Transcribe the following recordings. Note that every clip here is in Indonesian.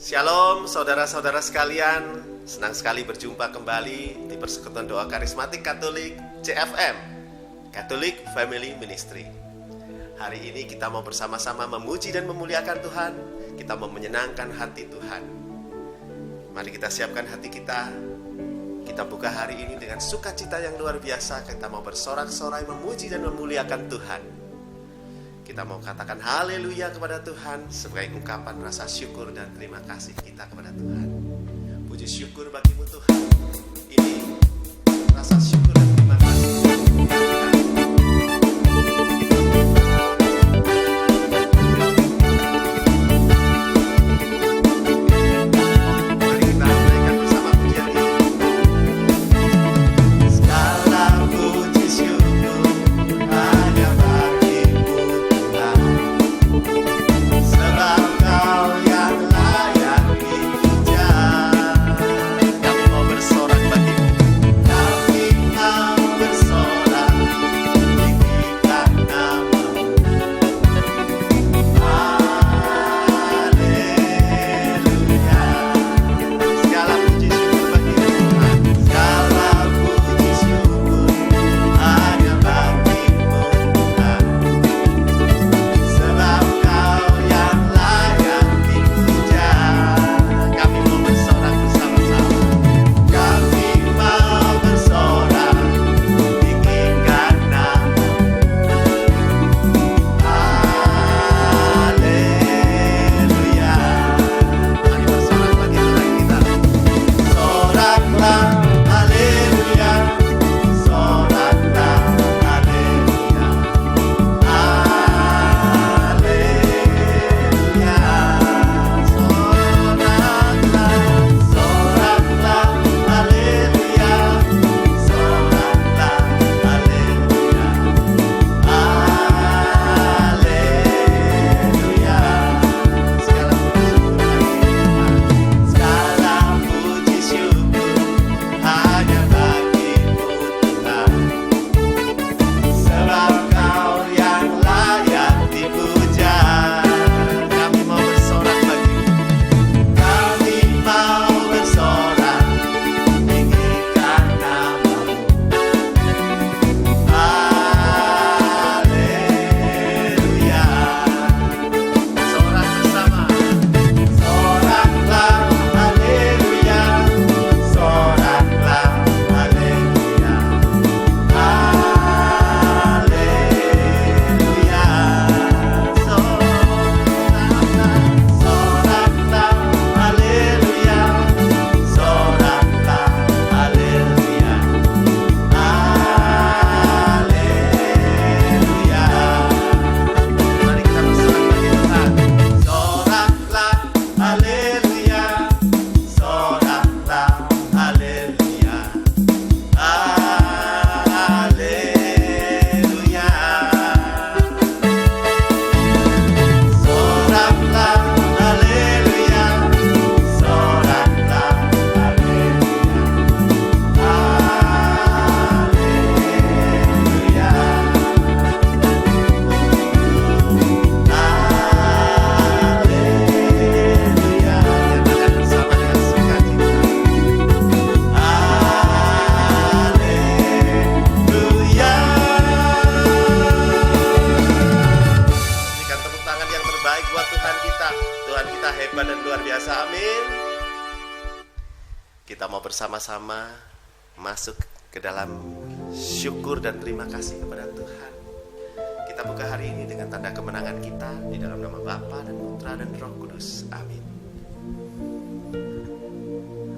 Shalom saudara-saudara sekalian, senang sekali berjumpa kembali di Persekutuan Doa Karismatik Katolik CFM, Catholic Family Ministry. Hari ini kita mau bersama-sama memuji dan memuliakan Tuhan, kita mau menyenangkan hati Tuhan. Mari kita siapkan hati kita, kita buka hari ini dengan sukacita yang luar biasa. Kita mau bersorak-sorai memuji dan memuliakan Tuhan. Kita mau katakan haleluya kepada Tuhan sebagai ungkapan rasa syukur dan terima kasih kita kepada Tuhan. Puji syukur bagimu Tuhan. Ini rasa syukur dan terima kasih. Mari kita naikkan bersama pujian ini. Segala puji syukur hanya bagimu Tuhan, sebab Kau yang layak dipuja. Kami mau bersorak bagimu, kami mau bersorak, tinggikan namamu. Haleluya. Segala puji syukur bagimu Tuhan, segala puji syukur hanya bagimu Tuhan, sebab Kau yang layak dipuja. Kami mau bersorak bersama-sama, kami mau bersorak, tinggikan namamu. Haleluya. Mari bersorak bagi Tuhan kita. Soraklah, haleluya. Soraklah, haleluya. Haleluya. Soraklah, soraklah, haleluya. Soraklah, haleluya. Haleluya. Segala puji syukur hanya bagimu Tuhan, sebab Kau yang layak dipuja. Kami mau bersorak bagimu, kami mau bersorak, tinggikan namamu. Haleluya. Sorak bersama. Soraklah, haleluya. Soraklah, haleluya. Haleluya. Soraklah, haleluya. Soraklah, haleluya. Haleluya. Mari kita bersorak bagi Tuhan. Soraklah, haleluya. Soraklah, haleluya. Haleluya. Soraklah, haleluya. Soraklah, haleluya. Haleluya. Nyatakan bersama dengan sukacita. Haleluya. Berikan tepuk tangan yang terbaik buat Tuhan kita. Tuhan kita hebat dan luar biasa. Amin. Kita mau bersama-sama masuk ke dalam syukur dan terima kasih kepada Tuhan. Kita buka hari ini dengan tanda kemenangan kita di dalam nama Bapa dan Putra dan Roh Kudus. Amin.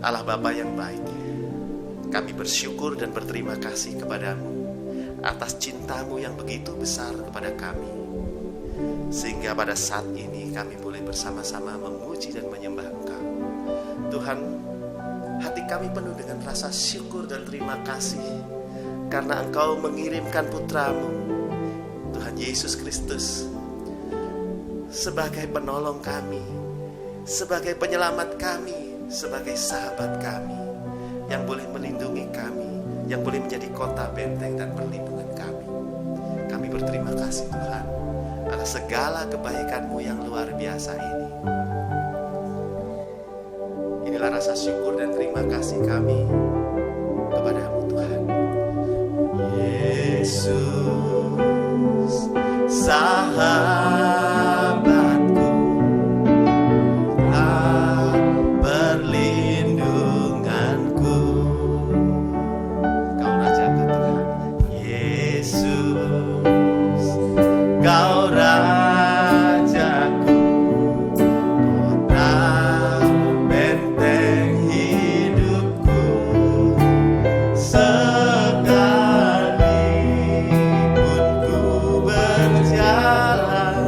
Allah Bapa yang baik, kami bersyukur dan berterima kasih kepadamu atas cintamu yang begitu besar kepada kami, sehingga pada saat ini kami boleh bersama-sama memuji dan menyembah Engkau. Tuhan, hati kami penuh dengan rasa syukur dan terima kasih karena Engkau mengirimkan putramu, Tuhan Yesus Kristus, sebagai penolong kami, sebagai penyelamat kami, sebagai sahabat kami, yang boleh melindungi kami, yang boleh menjadi kota benteng dan perlindungan kami. Kami berterima kasih Tuhan atas segala kebaikan-Mu yang luar biasa ini. rasa syukur dan terima kasih kami kepadamu Tuhan. Yesus, sahabatku, perlindunganku, Kau Rajaku Tuhan. Yesus, Kau Rajaku, kota benteng hidupku, sekalipun ku berjalan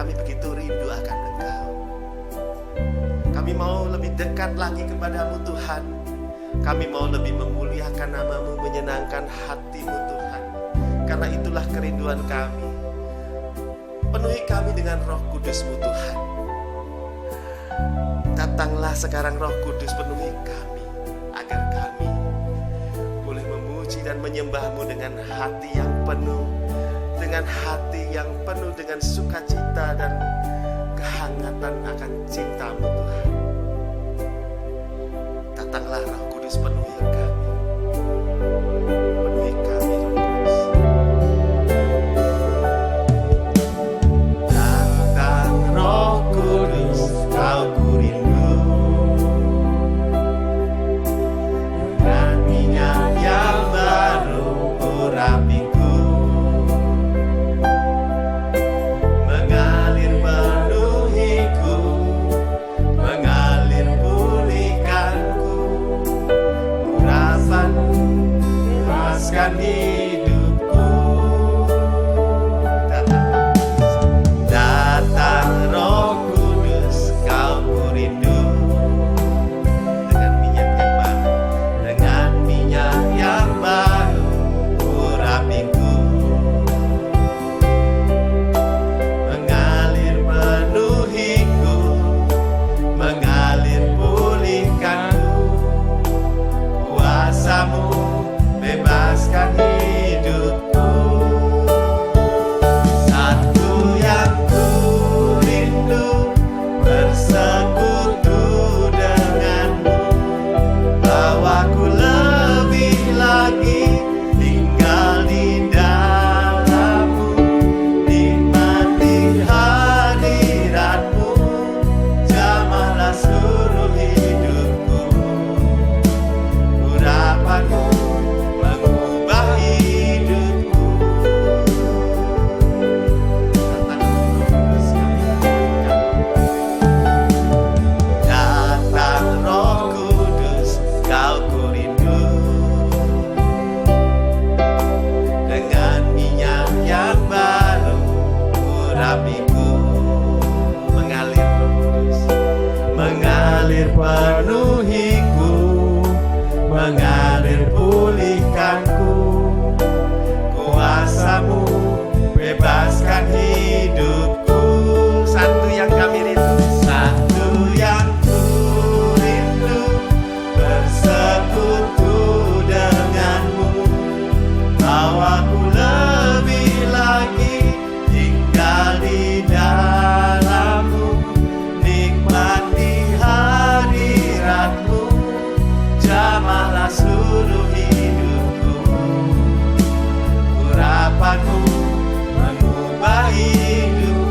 kami begitu rindu akan Engkau. Kami mau lebih dekat lagi kepadamu Tuhan. Kami mau lebih memuliakan nama-Mu, menyenangkan hati-Mu Tuhan. Karena itulah kerinduan kami. Penuhi kami dengan Roh Kudus-Mu Tuhan. Datanglah sekarang Roh Kudus, penuhi kami, agar kami boleh memuji dan menyembah-Mu dengan hati yang penuh, dengan hati yang penuh dengan sukacita dan kehangatan akan cinta-Mu Tuhan. Datanglah Roh Kudus, penuhi kami. Penuhi kami Roh Kudus. Datang Roh Kudus, Kau ku rindu. Dengan minyak yang baru urapiku, mengalir penuhiku, mengalir pulihkanku, urapan bebaskan hidupku. Datang Roh Kudus, Kau ku rindu. Dengan minyak yang baru, dengan minyak yang baru urapiku, mengalir penuhiku, mengalir pulihkanku, kuasa-Mu bebaskan hidupku. Satu yang ku rindu, bersekutu denganmu, bawaku lebih lagi tinggal di dalam-Mu, nikmati hadirat-Mu, jamahlah seluruh hidupku. Urapan-Mu mengubah hidupku. Datang Roh Kudus, Kau ku rindu. Dengan minyak yang baru urapiku, mengalir Roh Kudus, mengalir penuhiku, mengalir pulihkanku, kuasa-Mu bebaskan hidupku. Satu yang kami rindu, satu yang ku rindu, bersekutu denganmu, bawaku lebih lagi tinggal di dalam-Mu, nikmati hadirat-Mu, jamahlah seluruh hidupku. Urapan-Mu mengubah hidupku.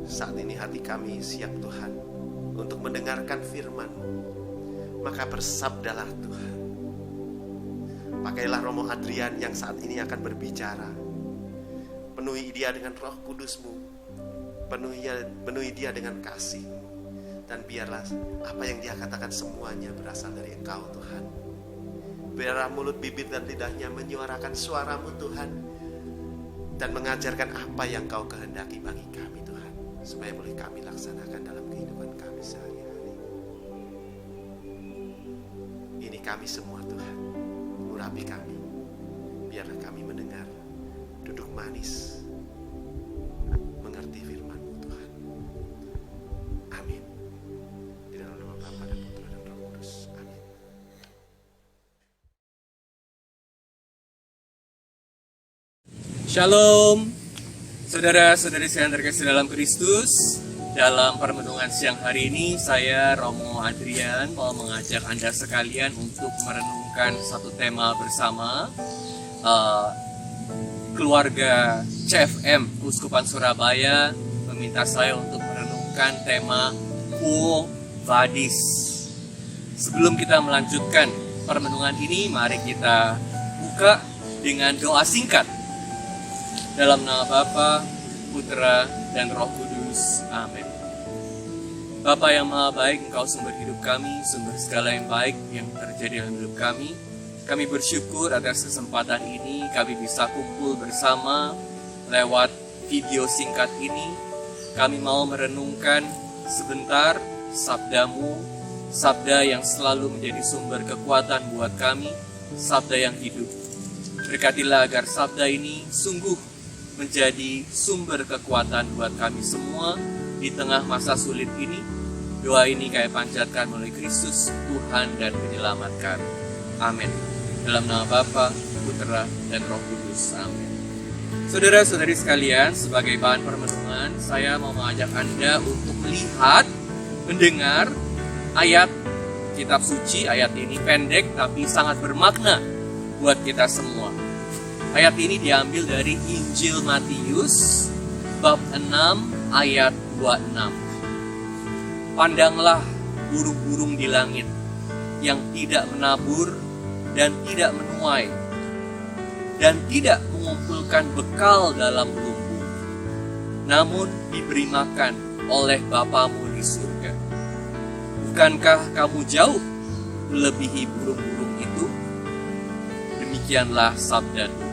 Saat ini hati kami siap Tuhan untuk mendengarkan firman-Mu. Maka bersabdalah Tuhan. Pakailah Romo Adrian yang saat ini akan berbicara. Penuhi dia dengan Roh Kudus-Mu. Penuhi dia dengan kasih. Dan biarlah apa yang dia katakan semuanya berasal dari Engkau Tuhan. Biarlah mulut, bibir dan lidahnya menyuarakan suara-Mu Tuhan. Dan mengajarkan apa yang Kau kehendaki bagi kami Tuhan. Supaya boleh kami laksanakan dalam kehidupan kami sehari-hari. Ini kami semua Tuhan. Urapi kami. Biarlah kami mendengar. Duduk manis. Mengerti firman-Mu Tuhan. Amin. Di dalam nama Bapa dan Putra dan Roh Kudus. Amin. Shalom, saudara-saudari yang terkasih dalam Kristus. Dalam permenungan siang hari ini, saya Romo Adrian mau mengajak Anda sekalian untuk merenungkan satu tema bersama. Keluarga CFM Uskupan Surabaya meminta saya untuk merenungkan tema Quo Vadis. Sebelum kita melanjutkan permenungan ini, mari kita buka dengan doa singkat. Dalam nama Bapa, Putra, dan Roh Kudus. Amin. Bapa yang maha baik, Engkau sumber hidup kami, sumber segala yang baik yang terjadi dalam hidup kami. Kami bersyukur atas kesempatan ini, kami bisa kumpul bersama lewat video singkat ini. Kami mau merenungkan sebentar sabda-Mu, sabda yang selalu menjadi sumber kekuatan buat kami, sabda yang hidup. Berkatilah agar sabda ini sungguh menjadi sumber kekuatan buat kami semua di tengah masa sulit ini. Doa ini kami panjatkan melalui Kristus, Tuhan dan Penyelamat kami. Amin. Dalam nama Bapa, Putra, dan Roh Kudus. Amin. Saudara-saudari sekalian, sebagai bahan permenungan, saya mau mengajak Anda untuk melihat, mendengar ayat kitab suci. Ayat ini pendek tapi sangat bermakna buat kita semua. Ayat ini diambil dari Injil Matius bab 6 ayat 26. Pandanglah burung-burung di langit yang tidak menabur dan tidak menuai dan tidak mengumpulkan bekal dalam lumbung, namun diberi makan oleh Bapamu di surga. Bukankah kamu jauh melebihi burung-burung itu? Demikianlah sabda Tuhan.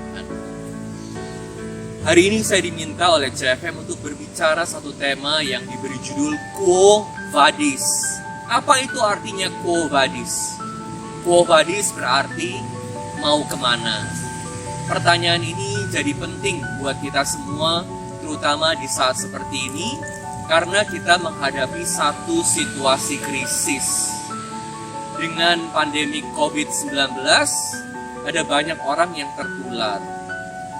Hari ini saya diminta oleh CFM untuk berbicara satu tema yang diberi judul Quo Vadis. Apa itu artinya Quo Vadis? Quo Vadis berarti mau kemana? Pertanyaan ini jadi penting buat kita semua, terutama di saat seperti ini, karena kita menghadapi satu situasi krisis. Dengan pandemi COVID-19, ada banyak orang yang tertular.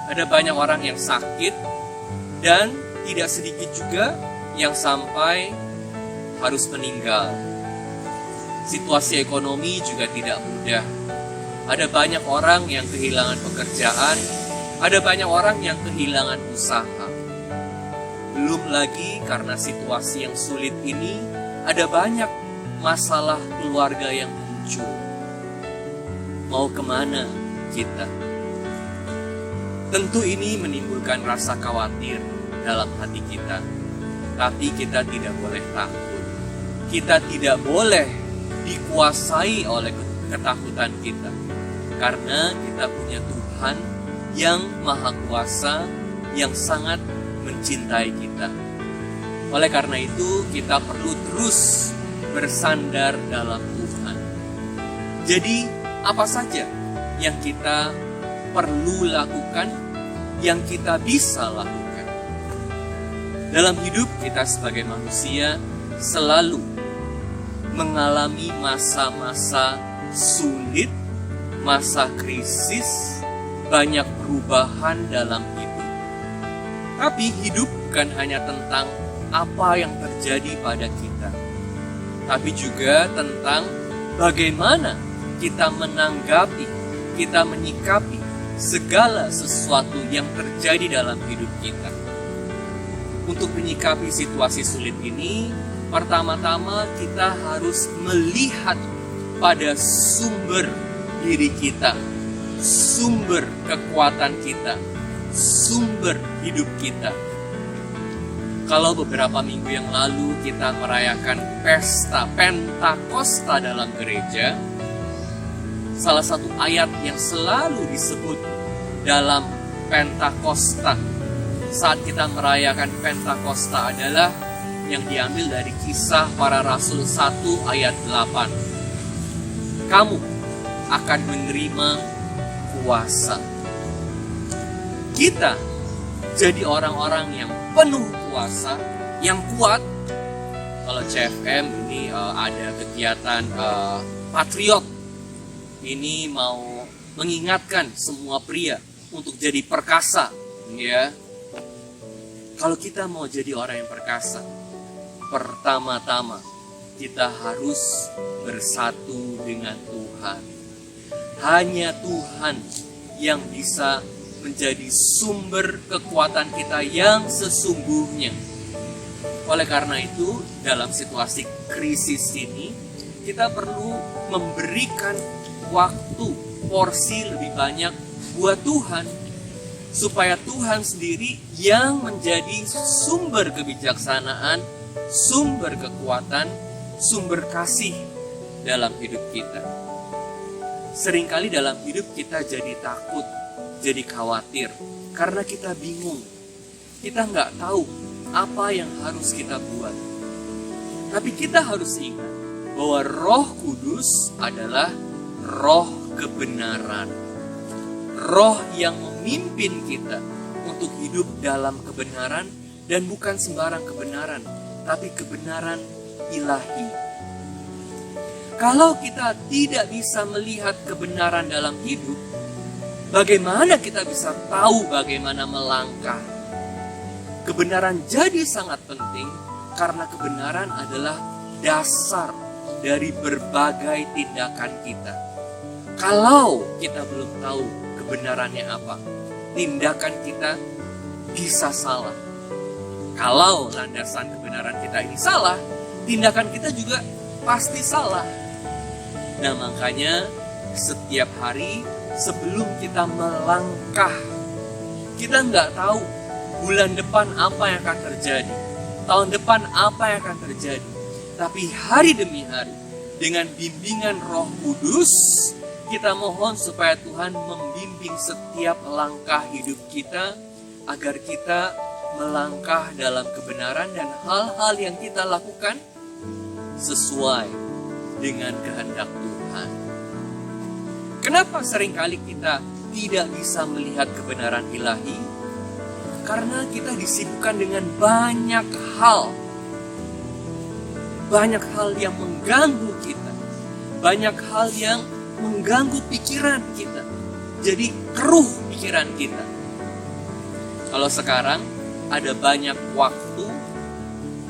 Ada banyak orang yang sakit, dan tidak sedikit juga yang sampai harus meninggal. Situasi ekonomi juga tidak mudah. Ada banyak orang yang kehilangan pekerjaan, ada banyak orang yang kehilangan usaha. Belum lagi karena situasi yang sulit ini, ada banyak masalah keluarga yang muncul. Mau kemana kita? Tentu ini menimbulkan rasa khawatir dalam hati kita. Tapi kita tidak boleh takut. Kita tidak boleh dikuasai oleh ketakutan kita. Karena kita punya Tuhan yang Maha Kuasa, yang sangat mencintai kita. Oleh karena itu, kita perlu terus bersandar dalam Tuhan. Jadi, apa saja yang kita perlu lakukan, yang kita bisa lakukan? Dalam hidup kita sebagai manusia selalu mengalami masa-masa sulit, masa krisis, banyak perubahan dalam hidup. Tapi hidup bukan hanya tentang apa yang terjadi pada kita, tapi juga tentang bagaimana kita menanggapi, kita menyikapi segala sesuatu yang terjadi dalam hidup kita. Untuk menyikapi situasi sulit ini, pertama-tama kita harus melihat pada sumber diri kita, sumber kekuatan kita, sumber hidup kita. Kalau beberapa minggu yang lalu kita merayakan pesta Pentakosta dalam gereja, salah satu ayat yang selalu disebut dalam Pentakosta saat kita merayakan Pentakosta adalah yang diambil dari Kisah Para Rasul 1 ayat 8. Kamu akan menerima kuasa. Kita jadi orang-orang yang penuh kuasa, yang kuat. Kalau CFM ini ada kegiatan Patriot. Ini mau mengingatkan semua pria untuk jadi perkasa, ya. Kalau kita mau jadi orang yang perkasa, pertama-tama kita harus bersatu dengan Tuhan. Hanya Tuhan yang bisa menjadi sumber kekuatan kita yang sesungguhnya. Oleh karena itu, dalam situasi krisis ini, kita perlu memberikan waktu, porsi lebih banyak buat Tuhan, supaya Tuhan sendiri yang menjadi sumber kebijaksanaan, sumber kekuatan, sumber kasih dalam hidup kita. Seringkali dalam hidup kita jadi takut, jadi khawatir, karena kita bingung. Kita nggak tahu apa yang harus kita buat. Tapi kita harus ingat bahwa Roh Kudus adalah Roh kebenaran. Roh yang memimpin kita untuk hidup dalam kebenaran, dan bukan sembarang kebenaran, tapi kebenaran ilahi. Kalau kita tidak bisa melihat kebenaran dalam hidup, bagaimana kita bisa tahu bagaimana melangkah? Kebenaran jadi sangat penting karena kebenaran adalah dasar dari berbagai tindakan kita. Kalau kita belum tahu kebenarannya apa, tindakan kita bisa salah. Kalau landasan kebenaran kita ini salah, tindakan kita juga pasti salah. Nah, makanya setiap hari sebelum kita melangkah, kita nggak tahu bulan depan apa yang akan terjadi, tahun depan apa yang akan terjadi. Tapi hari demi hari, dengan bimbingan Roh Kudus, kita mohon supaya Tuhan membimbing setiap langkah hidup kita, agar kita melangkah dalam kebenaran dan hal-hal yang kita lakukan sesuai dengan kehendak Tuhan. Kenapa seringkali kita tidak bisa melihat kebenaran ilahi? Karena kita disibukkan dengan banyak hal. Banyak hal yang mengganggu kita. Banyak hal yang mengganggu pikiran kita. Jadi keruh pikiran kita. Kalau sekarang ada banyak waktu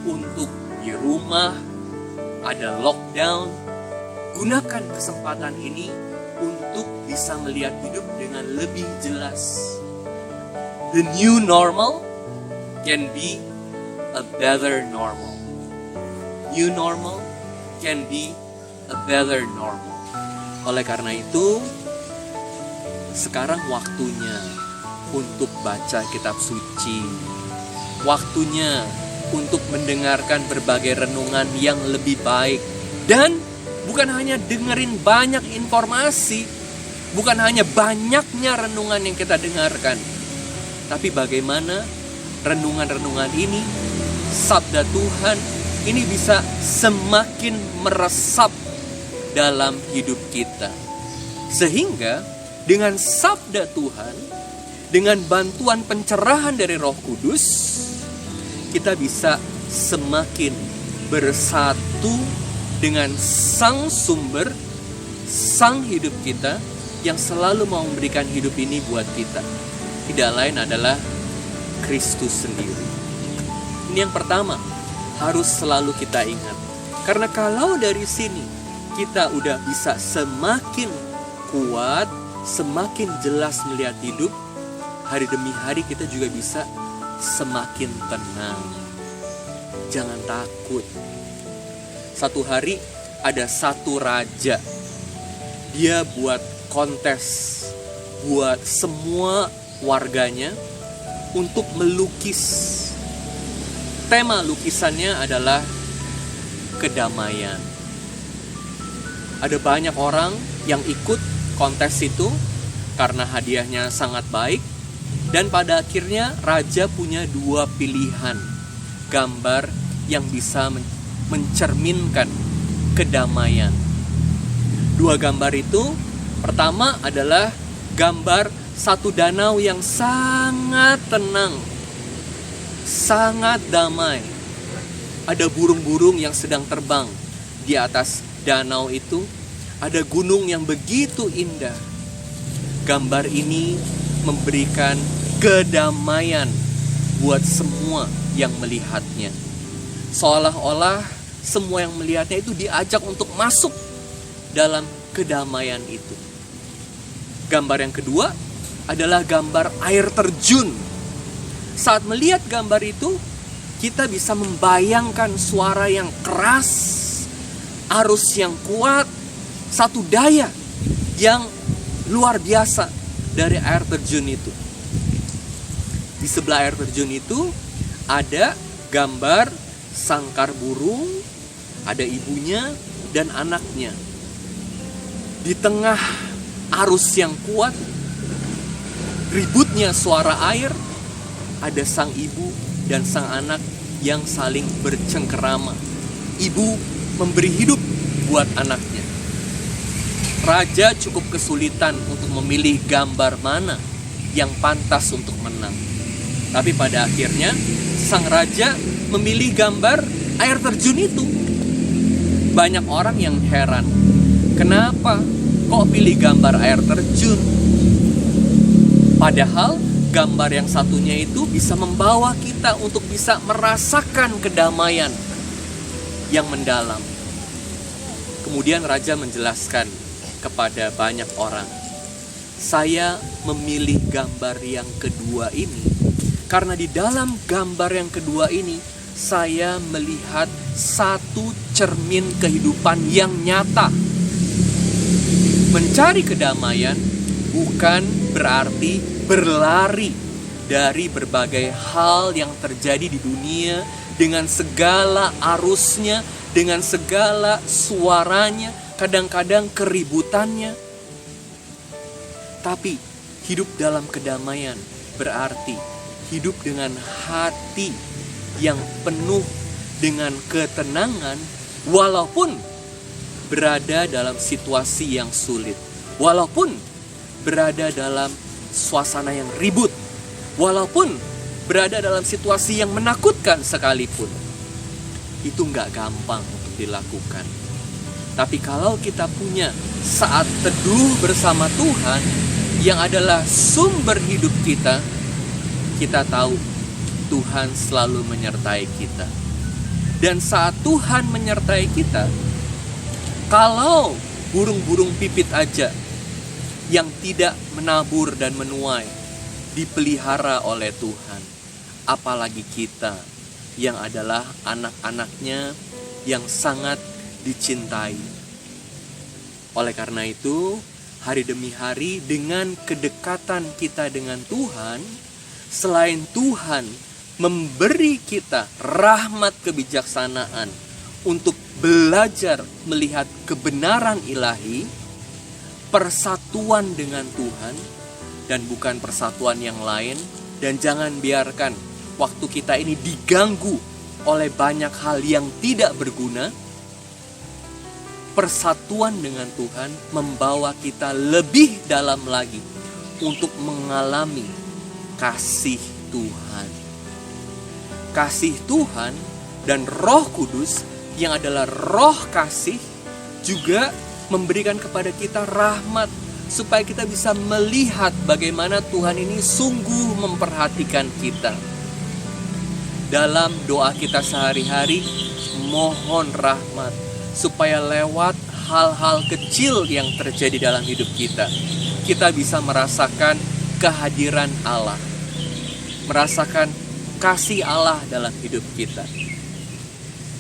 untuk di rumah, ada lockdown, gunakan kesempatan ini untuk bisa melihat hidup dengan lebih jelas. The new normal can be a better normal. New normal can be a better normal. Oleh karena itu, sekarang waktunya untuk baca kitab suci. Waktunya untuk mendengarkan berbagai renungan yang lebih baik. Dan bukan hanya dengerin banyak informasi, bukan hanya banyaknya renungan yang kita dengarkan, tapi bagaimana renungan-renungan ini, sabda Tuhan ini bisa semakin meresap dalam hidup kita. Sehingga dengan sabda Tuhan, dengan bantuan pencerahan dari Roh Kudus, kita bisa semakin bersatu dengan Sang Sumber, Sang hidup kita yang selalu mau memberikan hidup ini buat kita. Tidak lain adalah Kristus sendiri. Ini yang pertama, harus selalu kita ingat. Karena kalau dari sini kita udah bisa semakin kuat, semakin jelas melihat hidup, hari demi hari kita juga bisa semakin tenang. Jangan takut. Satu hari ada satu raja, dia buat kontes buat semua warganya untuk melukis. Tema lukisannya adalah kedamaian. Ada banyak orang yang ikut kontes itu karena hadiahnya sangat baik. Dan pada akhirnya raja punya dua pilihan gambar yang bisa mencerminkan kedamaian. Dua gambar itu, pertama adalah gambar satu danau yang sangat tenang, sangat damai. Ada burung-burung yang sedang terbang di atas danau itu. Ada gunung yang begitu indah. Gambar ini memberikan kedamaian buat semua yang melihatnya. Seolah-olah semua yang melihatnya itu diajak untuk masuk dalam kedamaian itu. Gambar yang kedua adalah gambar air terjun. Saat melihat gambar itu, kita bisa membayangkan suara yang keras, arus yang kuat, satu daya yang luar biasa dari air terjun itu. Di sebelah air terjun itu ada gambar sangkar burung, ada ibunya dan anaknya. Di tengah arus yang kuat, ributnya suara air, ada sang ibu dan sang anak yang saling bercengkerama. Ibu memberi hidup buat anaknya. Raja cukup kesulitan untuk memilih gambar mana yang pantas untuk menang. Tapi pada akhirnya sang raja memilih gambar air terjun itu. Banyak orang yang heran, kenapa kok pilih gambar air terjun? Padahal gambar yang satunya itu bisa membawa kita untuk bisa merasakan kedamaian yang mendalam. Kemudian raja menjelaskan kepada banyak orang, saya memilih gambar yang kedua ini karena di dalam gambar yang kedua ini saya melihat satu cermin kehidupan yang nyata. Mencari kedamaian bukan berarti berlari dari berbagai hal yang terjadi di dunia dengan segala arusnya, dengan segala suaranya, kadang-kadang keributannya. Tapi hidup dalam kedamaian berarti hidup dengan hati yang penuh dengan ketenangan walaupun berada dalam situasi yang sulit, walaupun berada dalam suasana yang ribut, walaupun berada dalam situasi yang menakutkan sekalipun. Itu gak gampang untuk dilakukan. Tapi kalau kita punya saat teduh bersama Tuhan yang adalah sumber hidup kita, kita tahu Tuhan selalu menyertai kita. Dan saat Tuhan menyertai kita, kalau burung-burung pipit aja yang tidak menabur dan menuai dipelihara oleh Tuhan, apalagi kita yang adalah anak-anaknya yang sangat dicintai. Oleh karena itu, hari demi hari dengan kedekatan kita dengan Tuhan, selain Tuhan memberi kita rahmat kebijaksanaan untuk belajar melihat kebenaran ilahi, persatuan dengan Tuhan dan bukan persatuan yang lain. Dan jangan biarkan waktu kita ini diganggu oleh banyak hal yang tidak berguna. Persatuan dengan Tuhan membawa kita lebih dalam lagi untuk mengalami kasih Tuhan. Kasih Tuhan dan Roh Kudus yang adalah roh kasih juga memberikan kepada kita rahmat supaya kita bisa melihat bagaimana Tuhan ini sungguh memperhatikan kita. Dalam doa kita sehari-hari, mohon rahmat supaya lewat hal-hal kecil yang terjadi dalam hidup kita, kita bisa merasakan kehadiran Allah, merasakan kasih Allah dalam hidup kita.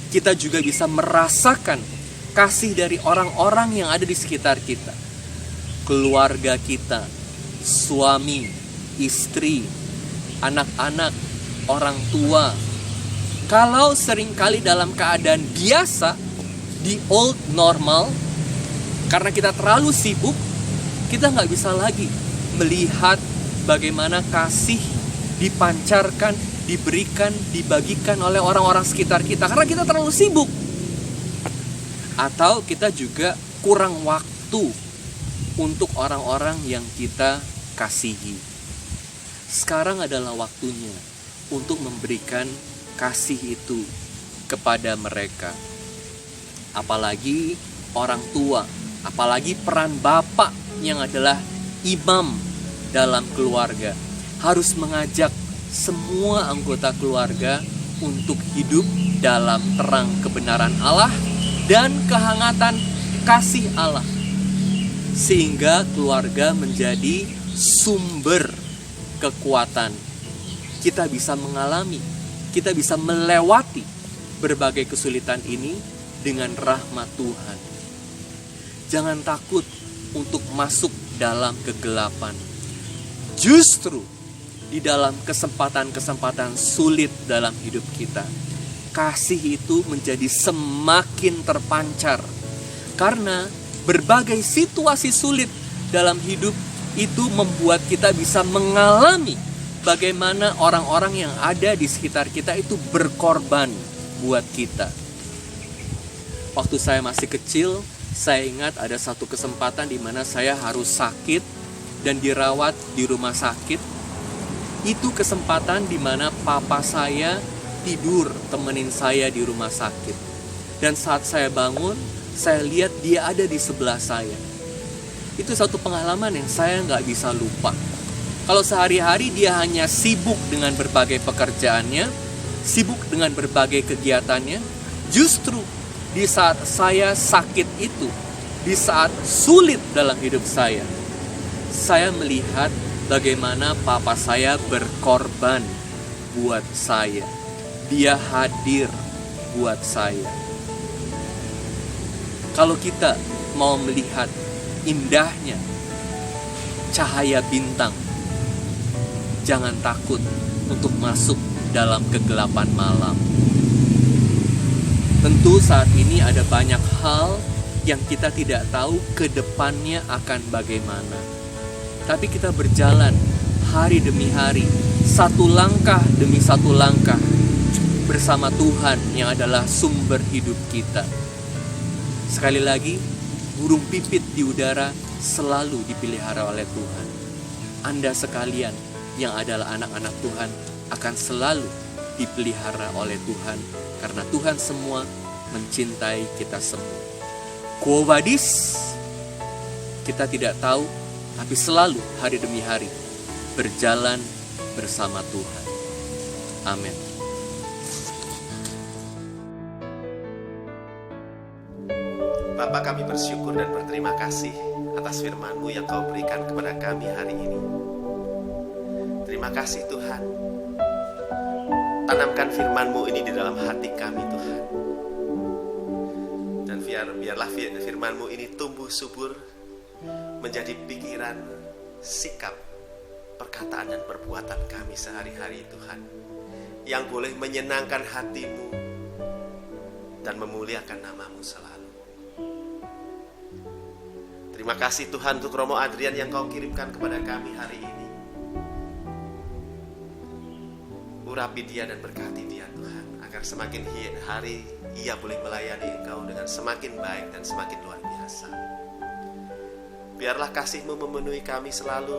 Kita juga bisa merasakan kasih dari orang-orang yang ada di sekitar kita, keluarga kita, suami, istri, anak-anak, orang tua. Kalau seringkali dalam keadaan biasa, di old normal, karena kita terlalu sibuk, kita nggak bisa lagi melihat bagaimana kasih dipancarkan, diberikan, dibagikan oleh orang-orang sekitar kita, karena kita terlalu sibuk. Atau kita juga kurang waktu untuk orang-orang yang kita kasihi. Sekarang adalah waktunya untuk memberikan kasih itu kepada mereka. Apalagi orang tua, apalagi peran bapak yang adalah imam dalam keluarga, harus mengajak semua anggota keluarga untuk hidup dalam terang kebenaran Allah dan kehangatan kasih Allah, sehingga keluarga menjadi sumber kekuatan. Kita bisa mengalami, kita bisa melewati berbagai kesulitan ini dengan rahmat Tuhan. Jangan takut untuk masuk dalam kegelapan. Justru di dalam kesempatan-kesempatan sulit dalam hidup kita, kasih itu menjadi semakin terpancar. Karena berbagai situasi sulit dalam hidup itu membuat kita bisa mengalami bagaimana orang-orang yang ada di sekitar kita itu berkorban buat kita. Waktu saya masih kecil, saya ingat ada satu kesempatan di mana saya harus sakit dan dirawat di rumah sakit. Itu kesempatan di mana papa saya tidur temenin saya di rumah sakit. Dan saat saya bangun, saya lihat dia ada di sebelah saya. Itu satu pengalaman yang saya nggak bisa lupa. Kalau sehari-hari dia hanya sibuk dengan berbagai pekerjaannya, sibuk dengan berbagai kegiatannya, justru di saat saya sakit itu, di saat sulit dalam hidup saya melihat bagaimana papa saya berkorban buat saya. Dia hadir buat saya. Kalau kita mau melihat indahnya cahaya bintang, jangan takut untuk masuk dalam kegelapan malam. Tentu saat ini ada banyak hal yang kita tidak tahu ke depannya akan bagaimana. Tapi kita berjalan hari demi hari, satu langkah demi satu langkah bersama Tuhan yang adalah sumber hidup kita. Sekali lagi, burung pipit di udara selalu dipelihara oleh Tuhan. Anda sekalian yang adalah anak-anak Tuhan akan selalu dipelihara oleh Tuhan, karena Tuhan semua mencintai kita semua. Quo vadis, kita tidak tahu, tapi selalu hari demi hari berjalan bersama Tuhan. Amin. Bapa, kami bersyukur dan berterima kasih atas firman-Mu yang Kau berikan kepada kami hari ini. Terima kasih Tuhan. Tanamkan firman-Mu ini di dalam hati kami Tuhan. Dan biarlah firman-Mu ini tumbuh subur menjadi pikiran, sikap, perkataan dan perbuatan kami sehari-hari Tuhan, yang boleh menyenangkan hati-Mu dan memuliakan nama-Mu selalu. Terima kasih Tuhan untuk Romo Adrian yang Kau kirimkan kepada kami hari ini. Urapi dia dan berkati dia Tuhan, agar semakin hari ia boleh melayani Engkau dengan semakin baik dan semakin luar biasa. Biarlah kasih-Mu memenuhi kami selalu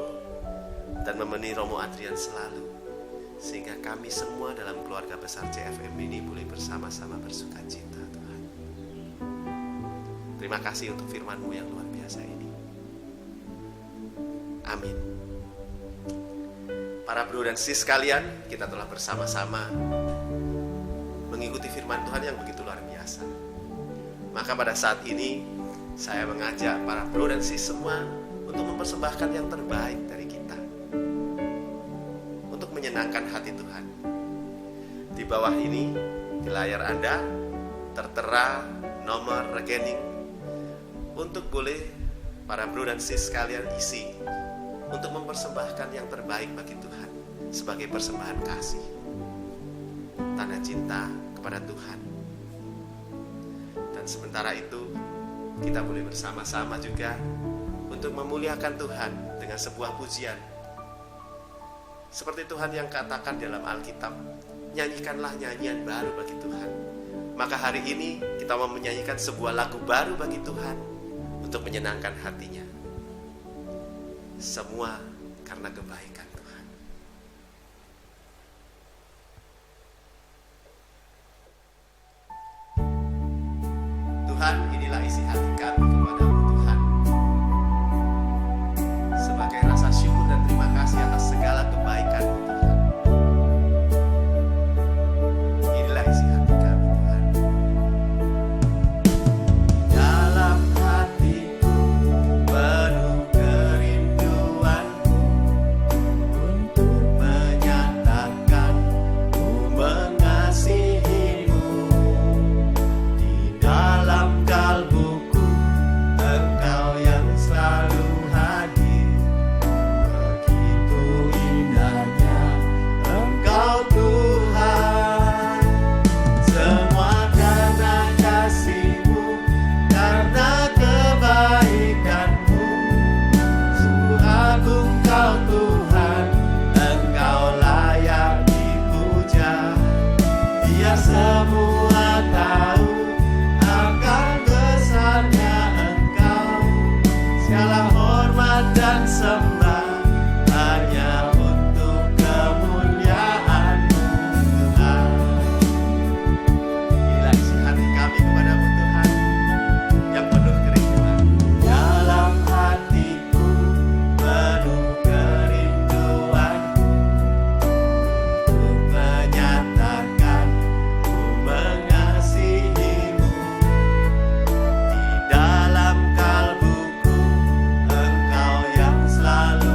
dan memenuhi Romo Adrian selalu, sehingga kami semua dalam keluarga besar CFM ini boleh bersama-sama bersuka cita Tuhan. Terima kasih untuk firman-Mu yang luar biasa ini. Amin. Para bro dan sis sekalian, kita telah bersama-sama mengikuti firman Tuhan yang begitu luar biasa. Maka pada saat ini saya mengajak para bro dan sis semua untuk mempersembahkan yang terbaik dari kita, untuk menyenangkan hati Tuhan. Di bawah ini, di layar Anda tertera nomor rekening untuk boleh para bro dan sis sekalian isi untuk mempersembahkan yang terbaik bagi Tuhan sebagai persembahan kasih, tanda cinta kepada Tuhan. Dan sementara itu kita boleh bersama-sama juga untuk memuliakan Tuhan dengan sebuah pujian. Seperti Tuhan yang katakan dalam Alkitab, nyanyikanlah nyanyian baru bagi Tuhan. Maka hari ini kita mau menyanyikan sebuah lagu baru bagi Tuhan untuk menyenangkan hatinya. Semua karena kebaikan Tuhan. Tuhan, inilah isi hati kami kepadamu Tuhan, sebagai rasa syukur dan terima kasih atas segala kebaikan-Mu Tuhan. Inilah isi hati kami Tuhan. Dalam hatiku penuh kerinduanku untuk menyatakan ku mengasihi-Mu. Di dalam kalbuku Engkau yang selalu hadir. Begitu indahnya Engkau Tuhan. Semua karena kasih-Mu, karena kebaikan-Mu. Sungguh agung Kau Tuhan, Engkau layak dipuja. Biar semua tahu akan besarnya Engkau. Segala hormat dan sembah hanya untuk kemuliaan-Mu Tuhan. Inilah isi hati kami kepadamu Tuhan, yang penuh kerinduan. Dalam hatiku penuh kerinduanku untuk menyatakan ku mengasihi-Mu. Di dalam kalbuku Engkau yang selalu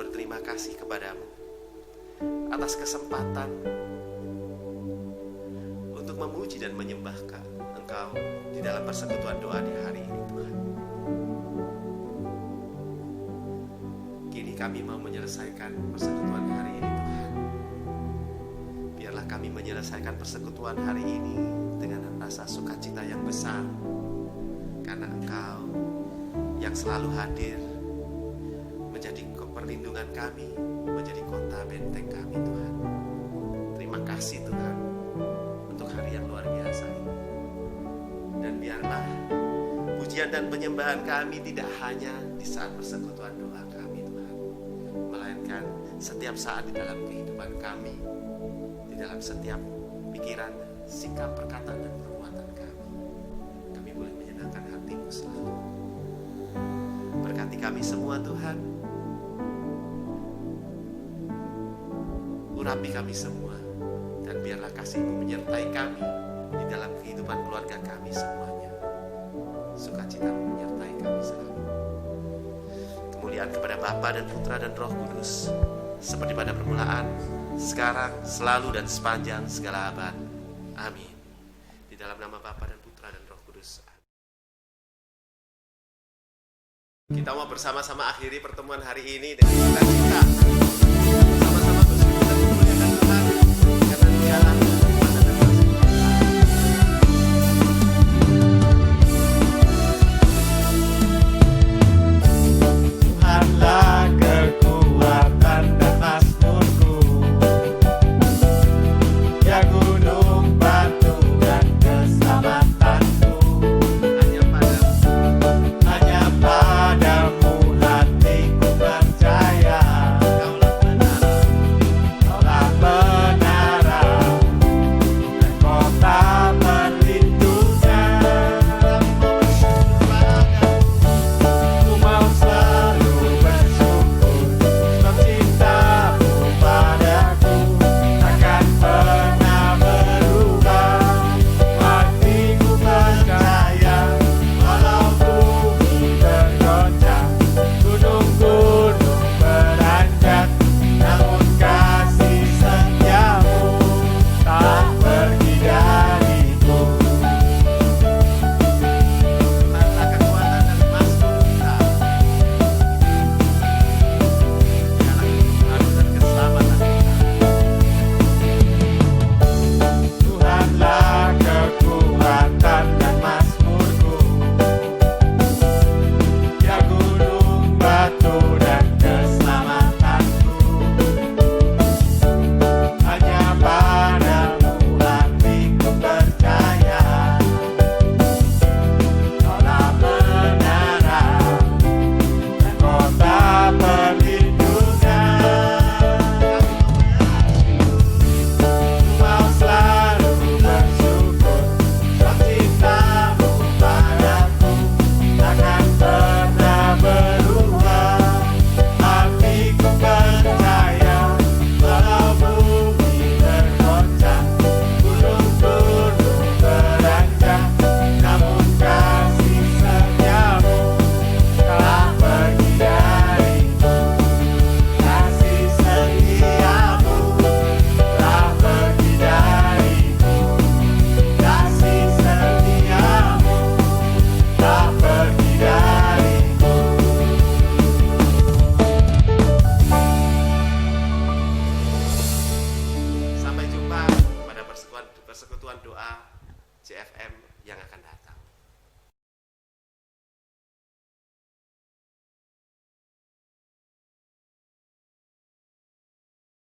berterima kasih kepadamu atas kesempatan untuk memuji dan menyembahkan Engkau di dalam persekutuan doa di hari ini, Tuhan. Kini kami mau menyelesaikan persekutuan hari ini, Tuhan. Biarlah kami menyelesaikan persekutuan hari ini dengan rasa sukacita yang besar, karena Engkau yang selalu hadir menjadi perlindungan kami, menjadi kota benteng kami, Tuhan. Terima kasih, Tuhan, untuk hari yang luar biasa ini. Dan biarlah pujian dan penyembahan kami tidak hanya di saat persekutuan doa kami, Tuhan, melainkan setiap saat di dalam kehidupan kami, di dalam setiap pikiran, sikap, perkataan, dan perbuatan kami. Kami boleh menyenangkan hati-Mu selalu. Berkati kami semua, Tuhan. Urapi kami semua, dan biarlah kasih-Mu menyertai kami di dalam kehidupan keluarga kami semuanya. Sukacita-Mu menyertai kami selalu. Kemuliaan kepada Bapa dan Putra dan Roh Kudus, seperti pada permulaan, sekarang, selalu, dan sepanjang segala abad. Amin. Di dalam nama Bapa dan Putra dan Roh Kudus. Kita mau bersama-sama akhiri pertemuan hari ini dengan sukacita. Sama-sama bersyukur dan memuliakan Tuhan, karena Dialah kekuatan dan kasih kita. Tuhanlah kekuatan dan mazmurku, ya gunung batu dan keselamatanku. Hanya padamu hatiku percaya. Kaulah menara dan kota perlindungan. Ku mau selalu bersyukur sebab cintamu padaku takkan pernah berubah. Hatiku percaya walau bumi bergoncang, gunung-gunung beranjak, namun kasih setiamu tak pergi dariku. Tuhanlah kekuatan dan mazmur kita. Dialah Tuhan dan keselamatan kita. Tuhanlah kekuatan dan mazmurku, ya gunung batu dan keselamatanku. Hanya padamu hatiku percaya. Kaulah menara dan kota perlindungan. Mau selalu bersyukur sebab cintamu padaku takkan pernah berubah. Hatiku percaya walau bumi bergoncang, gunung-gunung beranjak, namun kasih setiamu tak pergi dariku. Kasih setiamu tak pergi dariku. Kasih setiamu tak pergi dariku. Sampai jumpa pada persekutuan doa CFM